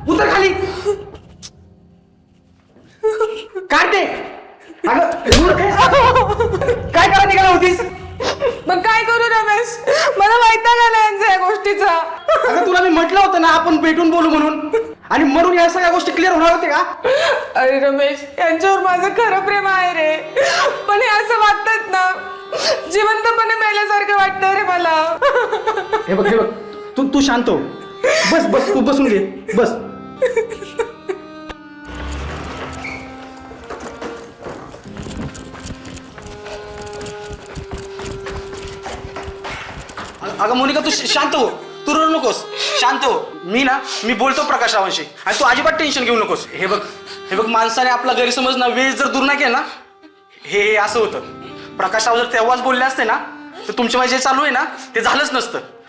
उतर खाली. काढते. अगं मूर्ख आहेस. काय करा निघाला होतीस? मग काय करू रमेश, मला वैताग आला यांच्या या गोष्टीचा. अगं तुला मी म्हटलं होतं ना आपण भेटून बोलू म्हणून, आणि म्हणून या सगळ्या गोष्टी क्लिअर होणार होते का? अरे रमेश, यांच्यावर माझं खरं प्रेम आहे रे, पण हे असं वाटतात ना, जिवंतपणे मेल्यासारखं वाटतंय रे मला. हे बघ तू शांत हो. बस तू बसून घे. बस. अगं मोनिका तू शांत हो. तू रडू नकोस. शांत हो. मी बोलतो प्रकाश रावांशी, आणि तू अजिबात टेन्शन घेऊ नकोस. हे बघ माणसाने आपला गैरसमज ना वेळ जर दूर नाही केला ना, हे असं होतं. प्रकाश राव जर तेव्हाच बोलले असते ना, तर तुमच्या जे चालू आहे ना ते झालंच नसतं.